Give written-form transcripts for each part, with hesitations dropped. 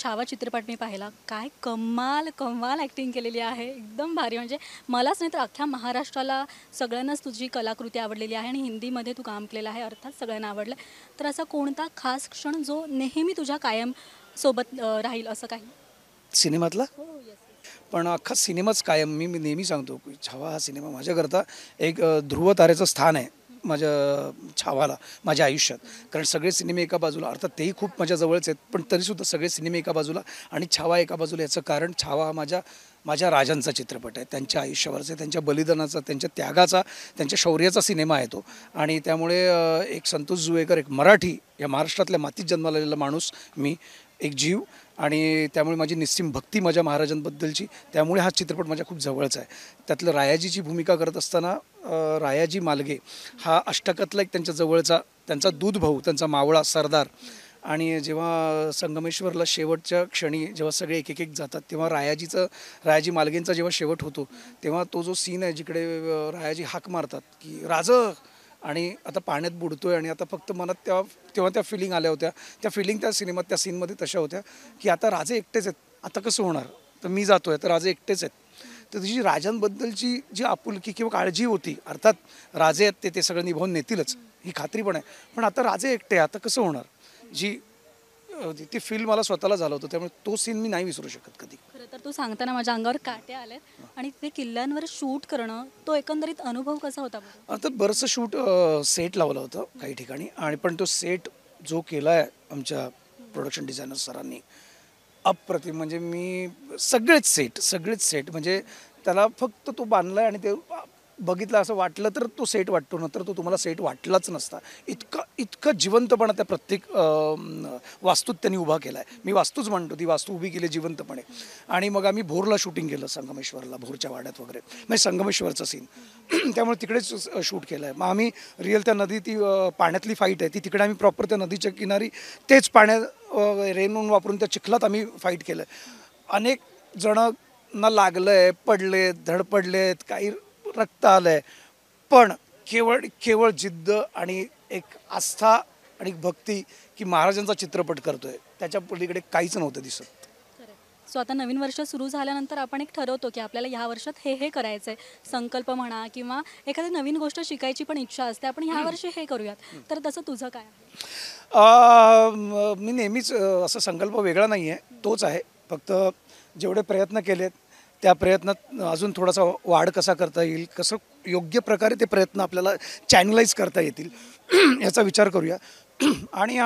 छावा चित्रपट मी पाहिला. काय कमाल कमाल ॲक्टिंग केलेली आहे. एकदम भारी म्हणजे मलाच नाही तर अख्ख्या महाराष्ट्राला सगळ्यांनाच तुझी कलाकृती आवडलेली आहे आणि हिंदीमध्ये तू काम केलेलं आहे. अर्थात सगळ्यांना आवडलं. तर असा कोणता खास क्षण जो नेहमी तुझ्या कायम सोबत राहील असं काही? सिनेमातला. हो, येस. पण अख्खा सिनेमाच कायम मी नेहमी सांगतो की छावा हा सिनेमा माझ्याकरता एक ध्रुव तारेचं स्थान आहे माझ्या छावाला माझ्या आयुष्यात. कारण सगळे सिनेमे एका बाजूला अर्थात तेही खूप माझ्या जवळचे आहेत पण तरीसुद्धा सगळे सिनेमे एका बाजूला आणि छावा एका बाजूला. याचं कारण छावा हा माझ्या माझ्या राजांचा चित्रपट आहे. त्यांच्या आयुष्यावरचा, त्यांच्या बलिदानाचा, त्यांच्या त्यागाचा, त्यांच्या शौर्याचा सिनेमा आहे तो. आणि त्यामुळे एक संतोष जुवेकर, एक मराठी, या महाराष्ट्रातल्या मातीत जन्माला आलेला माणूस मी, एक जीव, आणि त्यामुळे माझी निस्सीम भक्ती माझ्या महाराजांबद्दलची. त्यामुळे हा चित्रपट माझ्या खूप जवळचा आहे. त्यातलं रायाजीची भूमिका करत असताना रायाजी मालगे हा अष्टकातला एक त्यांच्या जवळचा, त्यांचा दूध भाऊ, त्यांचा मावळा सरदार. आणि जेव्हा संगमेश्वरला शेवटच्या क्षणी जेव्हा सगळे एक एक एक जातात तेव्हा रायाजी मालगेंचा जेव्हा शेवट होतो तेव्हा तो जो सीन आहे जिकडे रायाजी हाक मारतात की राज, आणि आता पाण्यात बुडतोय आणि आता फक्त मनात तेव्हा त्या फिलिंग आल्या होत्या. त्या फिलिंग त्या सिनेमात त्या सीनमध्ये तशा होत्या की आता राजे एकटेच आहेत, आता कसं होणार, तर मी जातोय तर राजे एकटेच आहेत. तर तिची राजांबद्दलची जी आपुलकी किंवा काळजी होती, अर्थात राजे आहेत ते सगळं निभावून नेतीलच ही खात्री पण आहे, पण आता राजे एकटे, आता कसं होणार, जी ती फील मला स्वतःला झालं होतं. त्यामुळे तो सीन मी नाही विसरू शकत कधी. खरं तर तू सांगताना माझ्या अंगावर काटे आलेत आणि ते किल्ल्यांवर शूट करणं तो एकंदरीत अनुभव कसा होता बरं? आता बरंचसं शूट सेट लावलं होतं काही ठिकाणी, आणि पण तो सेट जो केला आहे आमच्या प्रोडक्शन डिझायनर सरांनी, अप्रतिम. म्हणजे मी सगळेच सेट म्हणजे त्याला फक्त तो बांधला आणि ते बघितलं असं वाटलं तर तो सेट वाटतो, नंतर तो तुम्हाला सेट वाटलाच नसता. इतका इतका जिवंतपणा त्या प्रत्येक वास्तूत त्यांनी उभा केला आहे. मी वास्तूच म्हणतो, ती वास्तू उभी केली जिवंतपणे. आणि मग आम्ही भोरला शूटिंग केलं, संगमेश्वरला, भोरच्या वाड्यात वगैरे, म्हणजे संगमेश्वरचं सीन. त्यामुळे तिकडेच शूट केलं आहे. मग आम्ही रिअल त्या नदी, ती पाण्यातली फाईट आहे ती, तिकडे आम्ही प्रॉपर त्या नदीच्या किनारी तेच पाण्यात रेनून वापरून त्या चिखलात आम्ही फाईट केलं आहे. अनेक जणांना लागलं आहे, पडलेत, धडपडलेत, काही रक्त आलं आहे, पण केवळ जिद्द आणि एक आस्था आणि भक्ती की महाराजांचा चित्रपट करतोय, त्याच्या पलीकडे काहीच नव्हतं दिसत. सो आता नवीन वर्ष सुरू झाल्यानंतर आपण एक ठरवतो की आपल्याला ह्या वर्षात हे करायचं आहे, संकल्प म्हणा किंवा एखादी नवीन गोष्ट शिकायची पण इच्छा असते, आपण ह्या वर्षी हे करूयात. तर तसं तुझं काय आहे? मी नेहमीच असा संकल्प वेगळा नाही आहे, तोच आहे. फक्त जेवढे प्रयत्न केलेत त्या प्रयत्नात अजून थोडासा वाढ कसा करता येईल, कसं योग्य प्रकारे ते प्रयत्न आपल्याला चॅनलाइज करता येतील याचा विचार करूया. आणि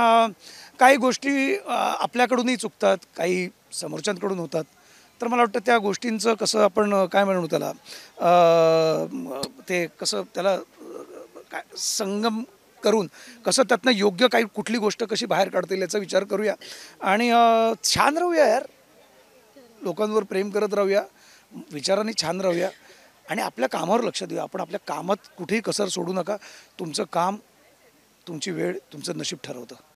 काही गोष्टी आपल्याकडूनही चुकतात, काही समोरच्यांकडून होतात. तर मला वाटतं त्या गोष्टींचं कसं आपण काय म्हणू त्याला, ते कसं त्याला काय संगम करून कसं त्यातनं योग्य काही कुठली गोष्ट कशी बाहेर काढता येईल याचा विचार करूया. आणि छान राहूया यार, लोकांवर प्रेम करत राहूया, विचारांनी छान राहूया आणि आपल्या कामावर लक्ष देऊया. आपण आपल्या कामात कुठेही कसर सोडू नका. तुमचं काम, तुमची वेळ, तुमचं नशीब ठरवतं.